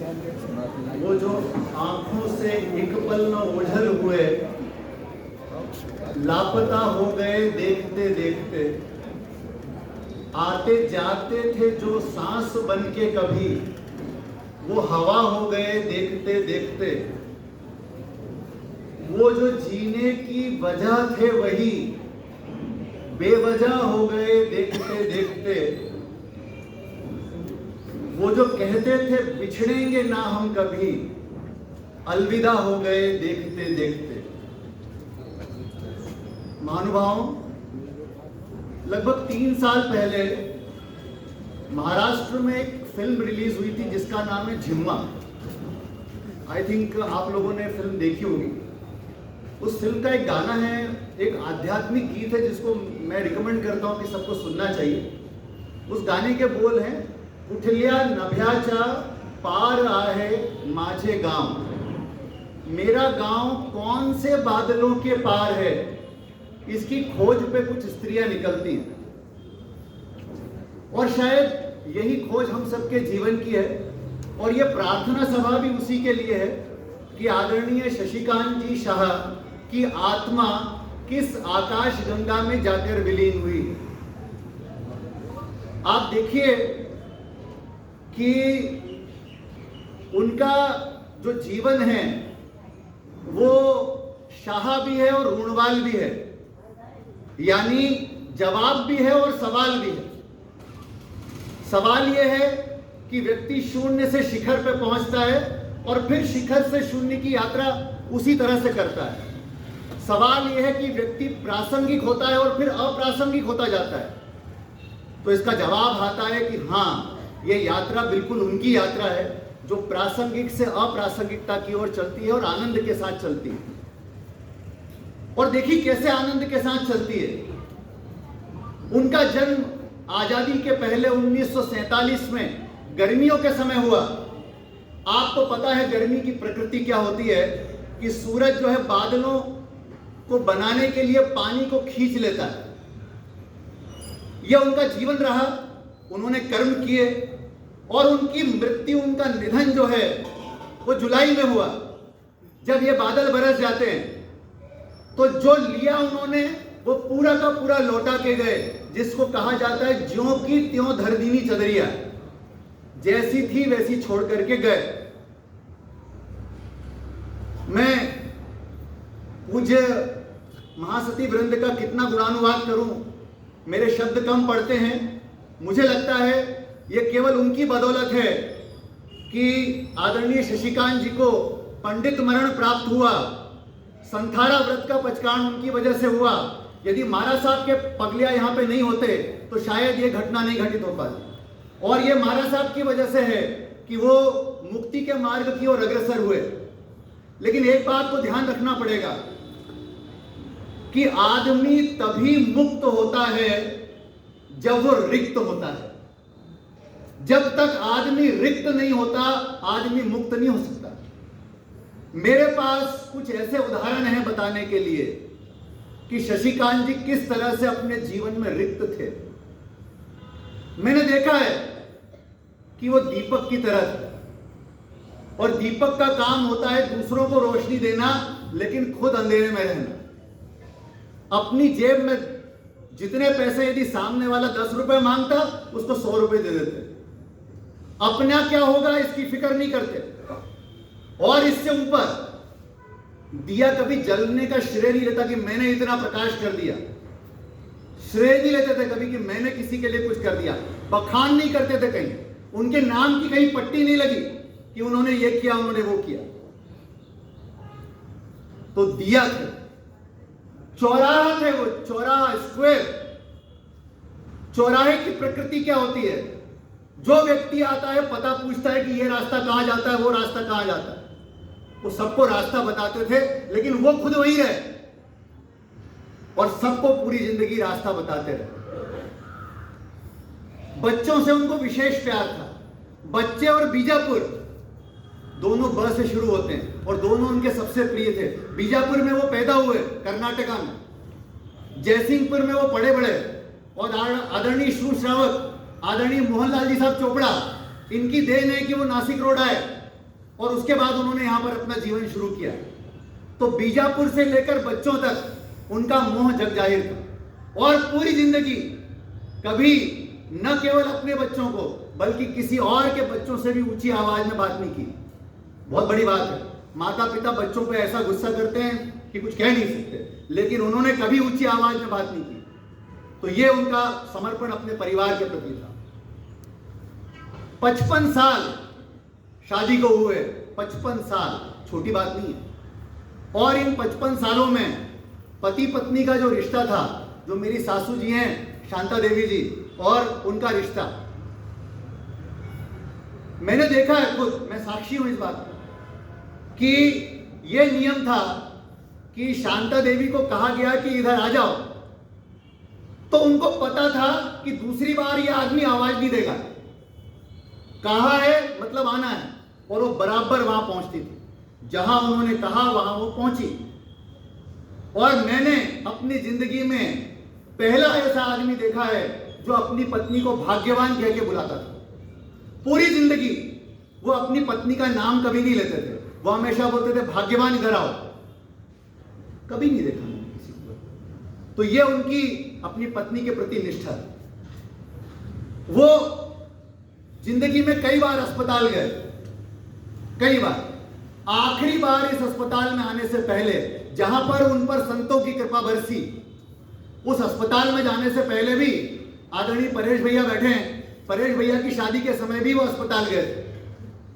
वो जो आंखों से एक पल न ओझल हुए, लापता हो गए देखते देखते, आते जाते थे जो सांस बन के कभी, वो हवा हो गए देखते देखते, वो जो जीने की वजह थे वही बेवजह हो गए देखते देखते, वो जो कहते थे बिछड़ेंगे ना हम कभी, अलविदा हो गए देखते देखते। महानुभावों, लगभग 3 साल पहले महाराष्ट्र में एक फिल्म रिलीज हुई थी जिसका नाम है झिम्मा। आई थिंक आप लोगों ने फिल्म देखी होगी। उस फिल्म का एक गाना है, एक आध्यात्मिक गीत है जिसको मैं रिकमेंड करता हूं कि सबको सुनना चाहिए। उस गाने के बोल हैं, उठलिया नभ्याचा पार आहे माझे गांव, मेरा गांव कौन से बादलों के पार है, इसकी खोज पे कुछ स्त्रियां निकलती हैं। और शायद यही खोज हम सबके जीवन की है। और ये प्रार्थना सभा भी उसी के लिए है कि आदरणीय शशिकांत जी शाह की आत्मा किस आकाश गंगा में जाकर विलीन हुई। आप देखिए कि उनका जो जीवन है वो शाह भी है और ऋणवाल भी है, यानी जवाब भी है और सवाल भी है। सवाल यह है कि व्यक्ति शून्य से शिखर पर पहुंचता है और फिर शिखर से शून्य की यात्रा उसी तरह से करता है। सवाल यह है कि व्यक्ति प्रासंगिक होता है और फिर अप्रासंगिक होता जाता है। तो इसका जवाब आता है कि हाँ, यह यात्रा बिल्कुल उनकी यात्रा है जो प्रासंगिक से अप्रासंगिकता की ओर चलती है और आनंद के साथ चलती है। और देखिए कैसे आनंद के साथ चलती है। उनका जन्म आजादी के पहले 1947 में गर्मियों के समय हुआ। आपको पता है गर्मी की प्रकृति क्या होती है कि सूरज जो है बादलों को बनाने के लिए पानी को खींच लेता है। यह उनका जीवन रहा, उन्होंने कर्म किए और उनकी मृत्यु, उनका निधन जो है वो जुलाई में हुआ। जब ये बादल बरस जाते हैं तो जो लिया उन्होंने वो पूरा का पूरा लौटा के गए, जिसको कहा जाता है ज्यों की त्यों धर दीनी चदरिया, जैसी थी वैसी छोड़ करके गए। मैं पूज्य महासती वृंद का कितना गुणानुवाद करूं, मेरे शब्द कम पड़ते हैं। मुझे लगता है यह केवल उनकी बदौलत है कि आदरणीय शशिकांत जी को पंडित मरण प्राप्त हुआ। संथारा व्रत का पचकान उनकी वजह से हुआ। यदि महाराज साहब के पगलिया यहां पे नहीं होते तो शायद ये घटना नहीं घटित हो पाती। और ये महाराज साहब की वजह से है कि वो मुक्ति के मार्ग की ओर अग्रसर हुए। लेकिन एक बात को ध्यान रखना पड़ेगा कि आदमी तभी मुक्त होता है जब वो रिक्त होता है। जब तक आदमी रिक्त नहीं होता, आदमी मुक्त नहीं हो सकता। मेरे पास कुछ ऐसे उदाहरण हैं बताने के लिए कि शशिकांत जी किस तरह से अपने जीवन में रिक्त थे। मैंने देखा है कि वो दीपक की तरह थे और दीपक का काम होता है दूसरों को रोशनी देना, लेकिन खुद अंधेरे में रहना। अपनी जेब में जितने पैसे, यदि सामने वाला 10 रुपए मांगता, उसको 100 रुपए दे देते। अपना क्या होगा इसकी फिक्र नहीं करते। और इससे ऊपर दिया कभी जलने का श्रेय नहीं लेता कि मैंने इतना प्रकाश कर दिया। श्रेय नहीं लेते थे कभी कि मैंने किसी के लिए कुछ कर दिया। बखान नहीं करते थे, कहीं उनके नाम की कहीं पट्टी नहीं लगी कि उन्होंने ये किया, उन्होंने वो किया। तो दिया थे, चौराहा थे वो, चौराहा, स्क्वायर। चौराहे की प्रकृति क्या होती है? जो व्यक्ति आता है पता पूछता है कि ये रास्ता कहां जाता है, वो रास्ता कहां जाता है। वो सबको रास्ता बताते थे, लेकिन वो खुद वही रहे और सबको पूरी जिंदगी रास्ता बताते रहे। बच्चों से उनको विशेष प्यार था। बच्चे और बीजापुर दोनों ब से शुरू होते हैं और दोनों उनके सबसे प्रिय थे। बीजापुर में वो पैदा हुए, कर्नाटका में। जयसिंहपुर में वो पढ़े बड़े और आदरणीय शूर श्रावक, आदरणीय मोहनलाल जी साहब चोपड़ा, इनकी देन है कि वो नासिक रोड आए और उसके बाद उन्होंने यहां पर अपना जीवन शुरू किया। तो बीजापुर से लेकर बच्चों तक उनका मोह जग जाहिर था और पूरी जिंदगी कभी न केवल अपने बच्चों को बल्कि किसी और के बच्चों से भी ऊंची आवाज में बात नहीं की। बहुत बड़ी बात है, माता पिता बच्चों पे ऐसा गुस्सा करते हैं कि कुछ कह नहीं सकते, लेकिन उन्होंने कभी ऊंची आवाज में बात नहीं की। तो ये उनका समर्पण अपने परिवार के प्रति था। 55 साल शादी को हुए, 55 साल छोटी बात नहीं है। और इन 55 सालों में पति पत्नी का जो रिश्ता था, जो मेरी सासू जी हैं शांता देवी जी और उनका रिश्ता, मैंने देखा है खुद, मैं साक्षी हूं इस बात का, कि यह नियम था कि शांता देवी को कहा गया कि इधर आ जाओ, तो उनको पता था कि दूसरी बार यह आदमी आवाज नहीं देगा। कहा है मतलब आना है, और वो बराबर वहां पहुंचती थी। जहां उन्होंने कहा वहां वो पहुंची। और मैंने अपनी जिंदगी में पहला ऐसा आदमी देखा है जो अपनी पत्नी को भाग्यवान कह के बुलाता था। पूरी जिंदगी वो अपनी पत्नी का नाम कभी नहीं लेते थे, वो हमेशा बोलते थे भाग्यवान इधर आओ। कभी नहीं देखा मैंने किसी को। तो ये उनकी अपनी पत्नी के प्रति निष्ठा। वो जिंदगी में कई बार अस्पताल गए, कई बार। आखिरी बार इस अस्पताल में आने से पहले, जहां पर उन पर संतों की कृपा बरसी, उस अस्पताल में जाने से पहले भी आदरणीय परेश भैया बैठे हैं, परेश भैया की शादी के समय भी वो अस्पताल गए थे।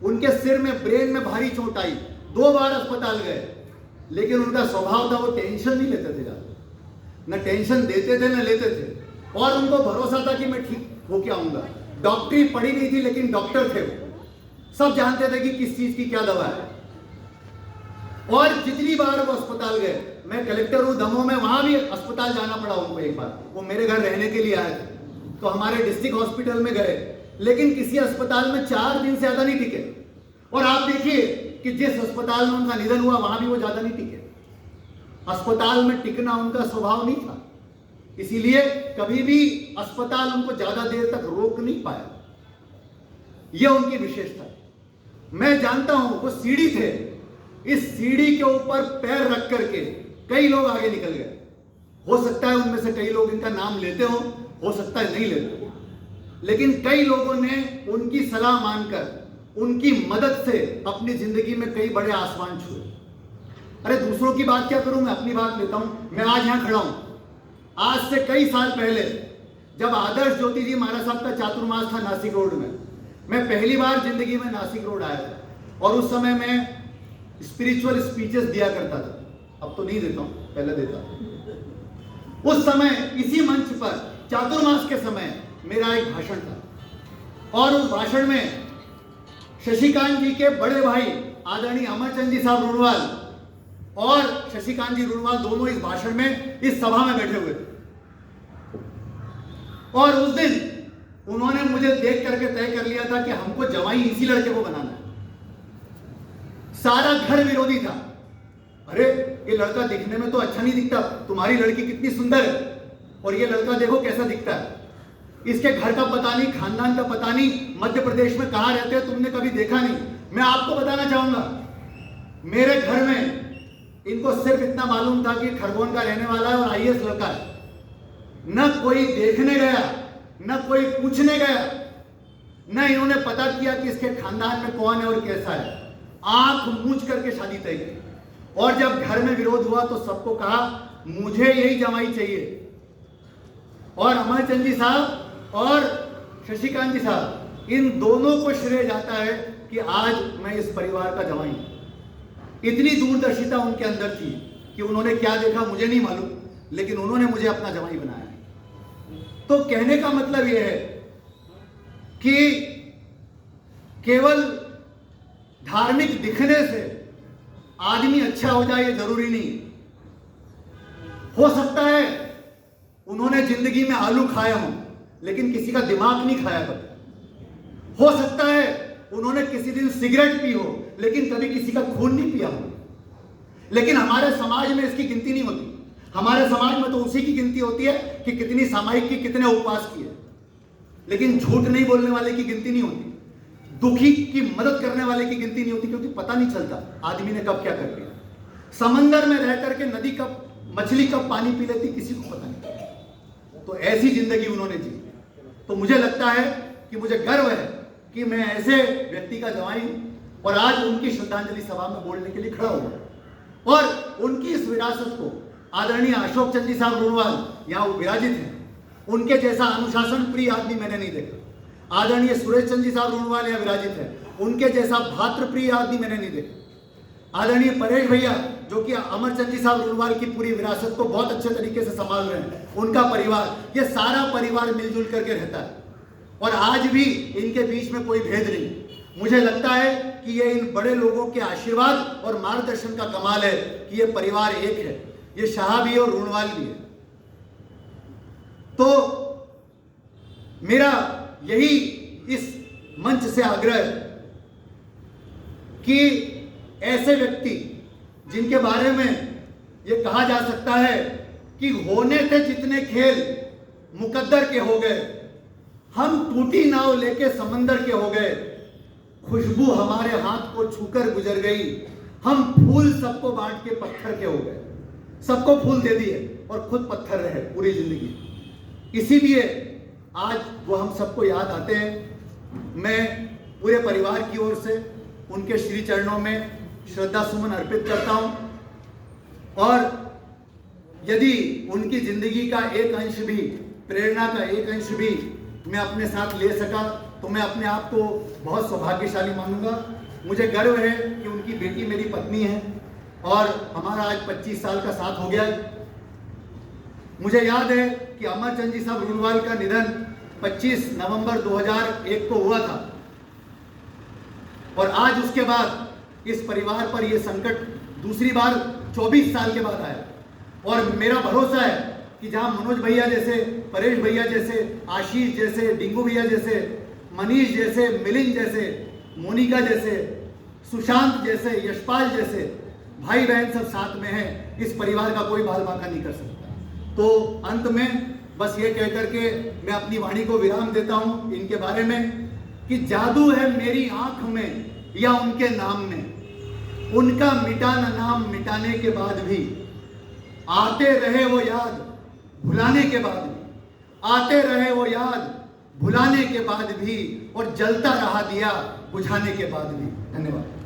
उनके सिर में, ब्रेन में भारी चोट आई, 2 बार अस्पताल गए। लेकिन उनका स्वभाव था, वो टेंशन नहीं लेते थे ज्यादा, न टेंशन देते थे न लेते थे। और उनको भरोसा था कि मैं ठीक होके आऊंगा। डॉक्टरी पढ़ी नहीं थी लेकिन डॉक्टर थे वो, सब जानते थे कि किस चीज की क्या दवा है। और जितनी बार वो अस्पताल गए, मैं कलेक्टर हूं दमोह में, वहां भी अस्पताल जाना पड़ा उनको। एक बार वो मेरे घर रहने के लिए आए थे, तो हमारे डिस्ट्रिक्ट हॉस्पिटल में गए, लेकिन किसी अस्पताल में 4 दिन से ज्यादा नहीं टिके। और आप देखिए कि जिस अस्पताल में उनका निधन हुआ वहां भी वो ज्यादा नहीं टिके। अस्पताल में टिकना उनका स्वभाव नहीं था, इसीलिए कभी भी अस्पताल उनको ज्यादा देर तक रोक नहीं पाया। यह उनकी विशेषता। मैं जानता हूं वो सीढ़ी थे, इस सीढ़ी के ऊपर पैर रख करके कई लोग आगे निकल गए। हो सकता है उनमें से कई लोग इनका नाम लेते हो सकता है नहीं लेते, लेकिन कई लोगों ने उनकी सलाह मानकर, उनकी मदद से अपनी जिंदगी में कई बड़े आसमान छुए। अरे दूसरों की बात क्या करूं, मैं अपनी बात लेता हूं। मैं आज यहां खड़ा हूं, आज से कई साल पहले जब आदर्श ज्योति जी महाराज साहब का चातुर्मास था नासिक रोड में, मैं पहली बार जिंदगी में नासिक रोड आया था। और उस समय मैं स्पिरिचुअल स्पीचेस दिया करता था, अब तो नहीं देता हूं, पहले देता था। उस समय इसी मंच पर चातुर्मास के समय मेरा एक भाषण था, और उस भाषण में शशिकांत जी के बड़े भाई आदरणीय अमरचंद जी साहब रुणवाल और शशिकांत जी रुणवाल दोनों इस भाषण में, इस सभा में बैठे हुए थे। और उस दिन उन्होंने मुझे देख करके तय कर लिया था कि हमको जवाई इसी लड़के को बनाना है। सारा घर विरोधी था। अरे ये लड़का दिखने में तो अच्छा नहीं दिखता, तुम्हारी लड़की कितनी सुंदर है, और ये लड़का देखो कैसा दिखता है, इसके घर का पता नहीं, खानदान का पता नहीं, मध्य प्रदेश में कहां रहते हैं तुमने कभी देखा नहीं। मैं आपको बताना चाहूंगा, मेरे घर में इनको सिर्फ इतना मालूम था कि खरगोन का रहने वाला है और आईएएस लड़का है। न कोई देखने गया, न कोई पूछने गया, न इन्होंने पता किया कि इसके खानदान में कौन है और कैसा है। आंख मूंझ करके शादी तय की। और जब घर में विरोध हुआ तो सबको कहा मुझे यही जमाई चाहिए। और अमरचंद जी साहब और शशिकांत जी साहब, इन दोनों को श्रेय जाता है कि आज मैं इस परिवार का जमाई हूं। इतनी दूरदर्शिता उनके अंदर थी कि उन्होंने क्या देखा मुझे नहीं मालूम, लेकिन उन्होंने मुझे अपना जमाई बनाया। तो कहने का मतलब यह है कि केवल धार्मिक दिखने से आदमी अच्छा हो जाए ये जरूरी नहीं। हो सकता है उन्होंने जिंदगी में आलू खाया हो लेकिन किसी का दिमाग नहीं खाया कभी। हो सकता है उन्होंने किसी दिन सिगरेट पी हो लेकिन कभी किसी का खून नहीं पिया हो। लेकिन हमारे समाज में इसकी गिनती नहीं होती। हमारे समाज में तो उसी की गिनती होती है कि कितनी सामायिक की, कितने उपवास किए, लेकिन झूठ नहीं बोलने वाले की गिनती नहीं होती। दुखी की मदद करने वाले की गिनती नहीं होती, क्योंकि पता नहीं चलता आदमी ने कब क्या कर दिया। समंदर में रह करके नदी कब, मछली कब पानी पी लेती किसी को पता नहीं। तो ऐसी जिंदगी उन्होंने जी। तो मुझे लगता है कि मुझे गर्व है कि मैं ऐसे व्यक्ति का जवाई हूं और आज उनकी श्रद्धांजलि सभा में बोलने के लिए खड़ा हुआ। और उनकी इस विरासत को आदरणीय अशोक चंद जी साहब रुणवाल यहाँ विराजित हैं, उनके जैसा अनुशासन प्रिय आदमी मैंने नहीं देखा। आदरणीय सुरेश चंद जी साहब रुणवाल यहाँ विराजित है, उनके जैसा भातृ प्रिय आदमी मैंने नहीं देखा। आदरणीय परेश भैया जो कि अमरचंद जी साहब रुणवाल की पूरी विरासत को बहुत अच्छे तरीके से संभाल रहे हैं, उनका परिवार, ये सारा परिवार मिलजुल करके रहता है और आज भी इनके बीच में कोई भेद नहीं। मुझे लगता है कि ये इन बड़े लोगों के आशीर्वाद और मार्गदर्शन का कमाल है कि ये परिवार एक है, ये शाह भी और रुणवाल भी है। तो मेरा यही इस मंच से आग्रह है कि ऐसे व्यक्ति जिनके बारे में ये कहा जा सकता है कि होने थे जितने खेल मुकद्दर के हो गए, हम टूटी नाव लेके समंदर के हो गए, खुशबू हमारे हाथ को छूकर गुजर गई, हम फूल सबको बांट के पत्थर के हो गए। सबको फूल दे दिए और खुद पत्थर रहे पूरी जिंदगी। इसीलिए आज वो हम सबको याद आते हैं। मैं पूरे परिवार की ओर से उनके श्री चरणों में श्रद्धा सुमन अर्पित करता हूं और यदि उनकी जिंदगी का एक अंश भी, प्रेरणा का एक अंश भी मैं अपने साथ ले सका तो मैं अपने आप को बहुत सौभाग्यशाली मानूंगा। मुझे गर्व है कि उनकी बेटी मेरी पत्नी है और हमारा आज 25 साल का साथ हो गया है। मुझे याद है कि अमरचंद जी साहब रुणवाल का निधन 25 नवंबर 2001 को हुआ था और आज उसके बाद इस परिवार पर यह संकट दूसरी बार 24 साल के बाद आया। और मेरा भरोसा है कि जहां मनोज भैया जैसे, परेश भैया जैसे, आशीष जैसे, डिंगू भैया जैसे, मनीष जैसे, मिलिंद जैसे, मोनिका जैसे, सुशांत जैसे, यशपाल जैसे भाई बहन सब साथ में हैं, इस परिवार का कोई बाल बांका नहीं कर सकता। तो अंत में बस ये कह करके मैं अपनी वाणी को विराम देता हूं इनके बारे में कि जादू है मेरी आंख में या उनके नाम में, उनका मिटाना नाम मिटाने के बाद भी आते रहे वो याद भुलाने के बाद भी, आते रहे वो याद भुलाने के बाद भी, और जलता रहा दिया बुझाने के बाद भी। धन्यवाद।